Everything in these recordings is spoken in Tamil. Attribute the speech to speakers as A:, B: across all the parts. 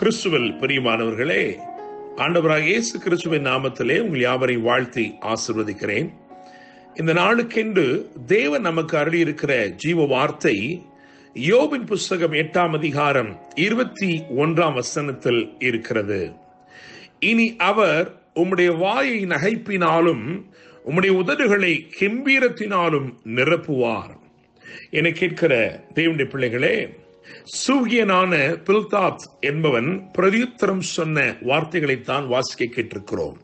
A: கிறிஸ்துவில் பிரியமானவர்களே, ஆண்டவராகிய இயேசு கிறிஸ்துவின் நாமத்திலே உங்கள் யாவரை வாழ்த்தி ஆசீர்வதிக்கிறேன். இந்த நாளுக்கென்று தேவன் நமக்கு அருளியிருக்கிற ஜீவ வார்த்தை யோபின் புஸ்தகம் 8ஆம் அதிகாரம் 21ஆம் வசனத்தில் இருக்கிறது. இனி அவர் உம்முடைய வாயை நகைப்பினாலும் உம்முடைய உதடுகளை கெம்பீரத்தினாலும் நிரப்புவார். என கேட்கிற தேவனுடைய பிள்ளைகளே, சூகியனான பில்தாத் என்பவன் பிரதியுத்தரம் சொன்ன வார்த்தைகளைத்தான் வாசிக்க கேட்டிருக்கிறோம்.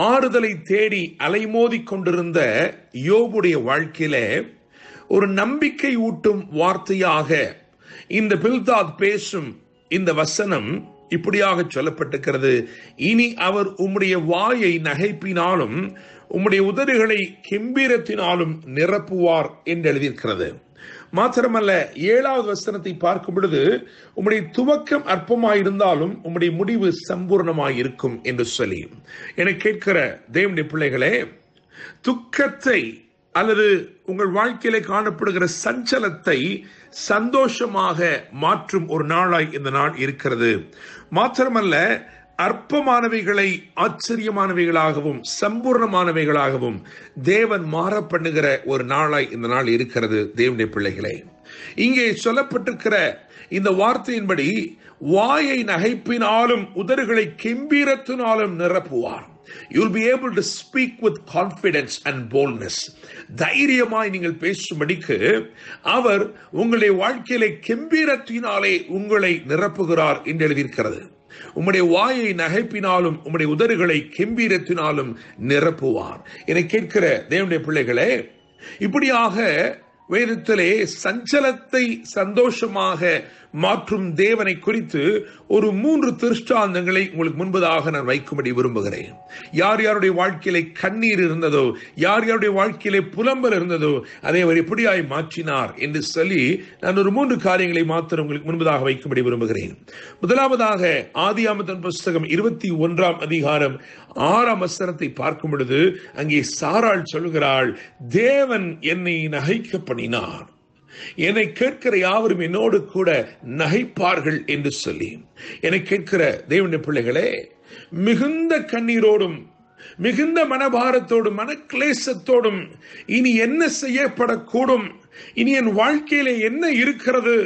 A: ஆறுதலை தேடி அலைமோதி கொண்டிருந்த யோபுடைய வாழ்க்கையில ஒரு நம்பிக்கை ஊட்டும் வார்த்தையாக இந்த பில்தாத் பேசும் இந்த வசனம் இப்படியாக சொல்லப்பட்டிருக்கிறது. இனி அவர் உம்முடைய வாயை நகைப்பினாலும் உம்முடைய உதடுகளை கெம்பீரத்தினாலும் நிரப்புவார் என்று எழுதியிருக்கிறது. மாத்திரமல்ல, 7வது வசனத்தை பார்க்கும் பொழுது உம்முடைய துவக்கம் அற்பமாயிருந்தாலும் உம்முடைய முடிவு சம்பூர்ணமாயிருக்கும் என்று சொல்லி, என கேட்கிற தேவனுடைய பிள்ளைகளே, துக்கத்தை அல்லது உங்கள் வாழ்க்கையிலே காணப்படுகிற சஞ்சலத்தை சந்தோஷமாக மாற்றும் ஒரு நாளாய் இந்த நாள் இருக்கிறது. மாத்திரமல்ல, அற்பமானவைகளை ஆச்சரியமானவைகளாகவும் சம்பூர்ணமானவைகளாகவும் தேவன் மாற பண்ணுகிற ஒரு நாளாய் இந்த நாள் இருக்கிறது. தேவனுடைய பிள்ளைகளே, இங்கே சொல்லப்பட்டிருக்கிற இந்த வார்த்தையின்படி வாயை நகைப்பினாலும் உதடுகளை கெம்பீரத்தினாலும் நிரப்புவார். You'll be able to speak with confidence and boldness. தைரியமாய் நீங்கள் பேசும்படிக்கு அவர் உங்களுடைய வாழ்க்கையிலே கெம்பீரத்தினாலே உங்களை நிரப்புகிறார் என்று எழுதியிருக்கிறது. உம்முடைய வாயை நகைப்பினாலும் உம்முடைய உதடுகளை கெம்பீரத்தினாலும் நிரப்புவார். என கேட்கிற தேவனுடைய பிள்ளைகளே, இப்படியாக வேதத்திலே சஞ்சலத்தை சந்தோஷமாக மாற்றும் தேவனை குறித்து ஒரு 3 திருஷ்டாந்தங்களை உங்களுக்கு முன்பதாக நான் வைக்கும்படி விரும்புகிறேன். யார் யாருடைய வாழ்க்கையிலே கண்ணீர் இருந்ததோ, யார் யாருடைய வாழ்க்கையிலே புலம்பல் இருந்ததோ, அதை அவர் எப்படியாய் மாற்றினார் என்று சொல்லி நான் ஒரு 3 காரியங்களை மாத்திரம் உங்களுக்கு முன்பதாக வைக்கும்படி விரும்புகிறேன். முதலாவதாக ஆதியாகமத்தின் புஸ்தகம் 21ஆம் அதிகாரம் 6ஆம் வசனத்தை பார்க்கும் பொழுது அங்கே சாராள் சொல்கிறாள், தேவன் என்னை நகைக்க பண்ணினார், என்னை கேட்கிற யாவரும் என்னோடு கூட நகைப்பார்கள் என்று சொல்லி. என்னை கேட்கிற தேவனுடைய பிள்ளைகளே, மிகுந்த கண்ணீரோடும் மிகுந்த மனபாரத்தோடும் மனக்லேசத்தோடும் இனி என்ன செய்யப்படக்கூடும், இனி என் வாழ்க்கையிலே என்ன இருக்கிறது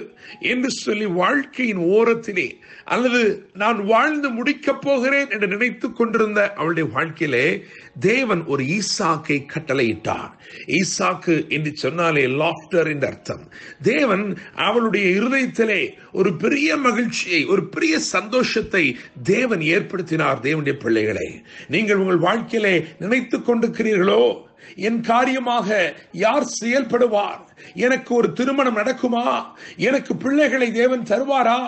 A: என்று சொல்லி வாழ்க்கையின் ஓரத்திலே அல்லது நான் வாழ்ந்து முடிக்கப் போகிறேன் என்று நினைத்துக் கொண்டிருந்த அவளுடைய வாழ்க்கையிலே தேவன் ஒரு ஈசாக்கை கட்டளையிட்டார். ஈசாக்கு என்று சொன்னாலே லாஃப்டர் என்று அர்த்தம். தேவன் அவளுடைய இருதயத்திலே ஒரு பெரிய மகிழ்ச்சியை, ஒரு பெரிய சந்தோஷத்தை தேவன் ஏற்படுத்தினார். தேவனுடைய பிள்ளைகளே, நீங்கள் உங்கள் வாழ்க்கையிலே நினைத்துக் கொண்டிருக்கிறீர்களோ, என் காரியமாக யார் செயல்படுவார், எனக்கு ஒரு திருமணம் நடக்குமா, எனக்கு பிள்ளைகளை தேவன் தருவாரா,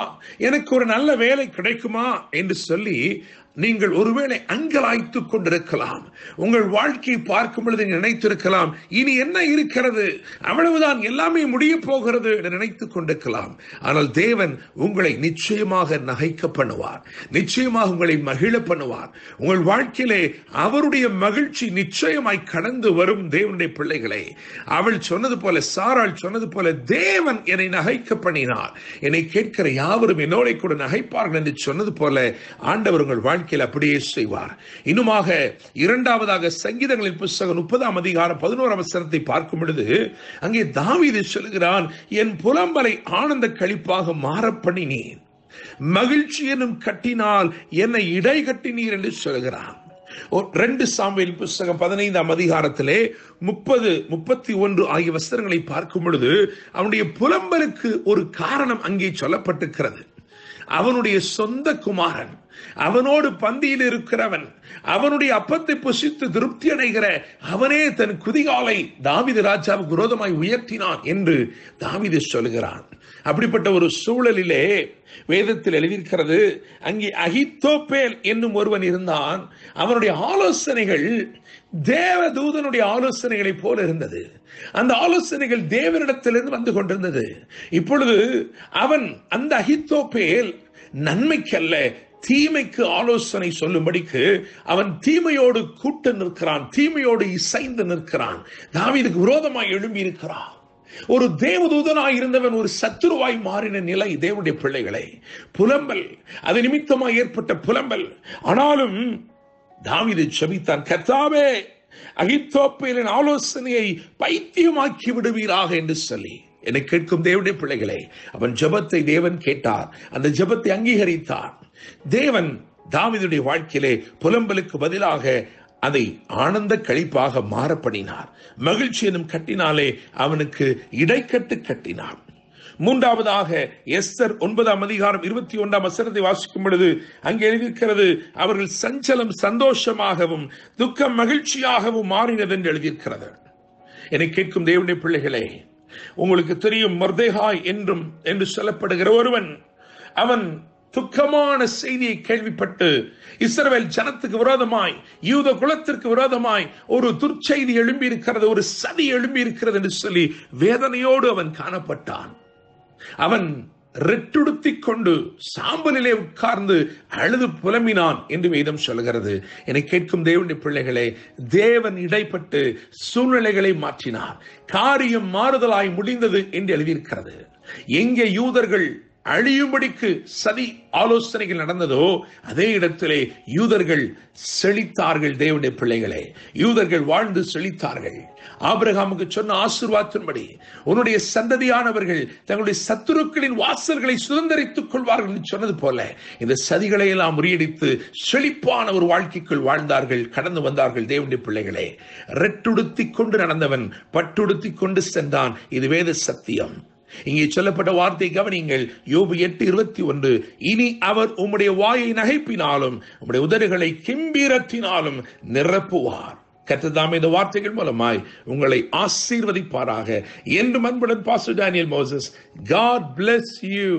A: எனக்கு ஒரு நல்ல வேலை கிடைக்குமா என்று சொல்லி நீங்கள் ஒருவேளை அங்கலாய்த்துக் கொண்டிருக்கலாம். உங்கள் வாழ்க்கையை பார்க்கும் பொழுது நினைத்திருக்கலாம், இனி என்ன இருக்கிறது, அவ்வளவுதான், எல்லாமே முடிய போகிறது என்று நினைத்துக் கொண்டிருக்கலாம். ஆனால் தேவன் உங்களை நிச்சயமாக நகைக்க பண்ணுவார், நிச்சயமாக உங்களை மகிழ பண்ணுவார். உங்கள் வாழ்க்கையிலே அவருடைய மகிழ்ச்சி நிச்சயமாய் கடந்து வரும். தேவனுடைய பிள்ளைகளே, அவள் சொன்னது போல, சாராள் சொன்னது போல, தேவன் என்னை நகைக்க பண்ணினார், என்னை கேட்கிற யாவரும் என்னோட கூட நகைப்பார்கள் என்று சொன்னது போல ஆண்டவர் உங்கள் வாழ்க்கை அப்படியே செய்வார். இன்னுமாக 2வதாக சங்கீதங்களின் புஸ்தகம் 30ஆம் அதிகாரம் 11ஆம் வசனத்தை பார்க்கும் பொழுது அங்கே தாவீது சொல்கிறான், என் புலம்பலை ஆனந்த களிப்பாக மாற பண்ணினீர், மகிழ்ச்சி எனும் கட்டினால் என்னை இடை கட்டினீர் என்று சொல்கிறான். 2 சாமுவேல் புஸ்தகம் 15ஆம் அதிகாரத்திலே 30, 31 ஆகிய வசனங்களை பார்க்கும் பொழுது அவனுடைய புலம்பலுக்கு ஒரு காரணம் அங்கே சொல்லப்பட்டிருக்கிறது. அவனுடைய சொந்த குமாரன், அவனோடு பந்தியில் இருக்கிறவன், அவனுடைய அப்பத்தை புசித்து திருப்தி அடைகிற அவனே தன் குதிகாலை தாவீது ராஜாவுக்கு விரோதமாய் உயர்த்தினான் என்று தாவீது சொல்கிறான். அப்படிப்பட்ட ஒரு சூழலிலே வேதத்தில் எழுதியிருக்கிறது, அங்கே அகித்தோப்பேல் என்னும் ஒருவன் இருந்தான். அவனுடைய ஆலோசனைகள் தேவதூதனுடைய ஆலோசனைகளை போல இருந்தது. அந்த ஆலோசனைகள் தேவனிடத்திலிருந்து வந்து கொண்டிருந்தது. இப்பொழுது அவன், அந்த அகித்தோப்பேல் நன்மைக்கல்ல தீமைக்கு ஆலோசனை சொல்லும்படிக்கு அவன் தீமையோடு கூட்டு நிற்கிறான், தீமையோடு இசைந்து நிற்கிறான், தாவீதுக்கு விரோதமாய் எழும்பி இருக்கிறான். ஒரு தேவதூதனாய் இருந்தவன் ஒரு சத்துருவாய் மாறின நிலை. தேவனுடைய பிள்ளைகளை, புலம்பல், அது நிமித்தமாய் ஏற்பட்ட புலம்பல். ஆனாலும் தாவீது ஜெபித்தான், கர்த்தாவே அகித்தோப்பேலின் ஆலோசனையை பைத்தியமாக்கி விடுவீராக என்று சொல்லி. என்னை கேட்கும் தேவனுடைய பிள்ளைகளே, அவன் ஜெபத்தை தேவன் கேட்டார், அந்த ஜெபத்தை அங்கீகரித்தார். தேவன் தாவீதுடைய வாழ்க்கையிலே புலம்பலுக்கு பதிலாக அதை ஆனந்த களிப்பாக மாறப்படினார். மகிழ்ச்சி எனும் கட்டினாலே அவனுக்கு இடைக்கட்டு கட்டினார். மூன்றாவதாக எஸ்தர் 9ஆம் அதிகாரம் 21ஆம் வசனத்தை வாசிக்கும் பொழுது அங்கே எழுதியிருக்கிறது, அவர்கள் சஞ்சலம் சந்தோஷமாகவும் துக்கம் மகிழ்ச்சியாகவும் மாறினது என்று எழுதியிருக்கிறது. என்னை கேட்கும் தேவனுடைய பிள்ளைகளே, உங்களுக்கு தெரியும், மொர்தெகாய் என்று சொல்லப்படுகிற ஒருவன், அவன் துக்கமான செய்தியை கேள்விப்பட்டு இஸ்ரவேல் ஜனத்துக்கு விரோதமாய், யூத குலத்திற்கு விரோதமாய் ஒரு துர்ச்செய்தி எழும்பி இருக்கிறது, ஒரு சதி எழும்பி இருக்கிறது என்று சொல்லி வேதனையோடு அவன் காணப்பட்டான். அவன் ரெட்டுடுத்திக் கொண்டு சாம்பலிலே உட்கார்ந்து அழுது புலம்பினான் என்று வேதம் சொல்கிறது. என்னை கேட்கும் தேவனுடைய பிள்ளைகளே, தேவன் இடைப்பட்டு சூழ்நிலைகளை மாற்றினார். காரியம் மாறுதலாய் முடிந்தது என்று எழுதியிருக்கிறது. எங்கே யூதர்கள் அழியும்படிக்கு சதி ஆலோசனைகள் நடந்ததோ அதே இடத்திலே யூதர்கள் செழித்தார்கள். தேவனுடைய பிள்ளைகளே, யூதர்கள் வாழ்ந்து செழித்தார்கள். ஆபிரகாமுக்கு சொன்ன ஆசீர்வாதத்தின்படி உன்னுடைய சந்ததியானவர்கள் தங்களுடைய சத்துருக்களின் வாசல்களை சுதந்திரித்துக் கொள்வார்கள் என்று சொன்னது போல இந்த சதிகளை எல்லாம் முறியடித்து செழிப்பான ஒரு வாழ்க்கைக்குள் வாழ்ந்தார்கள், கடந்து வந்தார்கள். தேவனுடைய பிள்ளைகளே, ரெட்டுடுத்திக் கொண்டு நடந்தவன் பட்டுடுத்திக் கொண்டு சென்றான். இது வேத சத்தியம். இங்கே சொல்லப்பட்ட வார்த்தை கவனிங்கள். யோபு 8:21, இனி அவர் உம்முடைய வாயை நகைப்பினாலும் உம்முடைய உதடுகளை கிம்பீரத்தினாலும் நிரப்புவார். கர்த்தர் இந்த வார்த்தைகள் மூலமாய் உங்களை ஆசீர்வதிப்பாராக. என்று அன்புடன் pastor Daniel Moses. God bless you.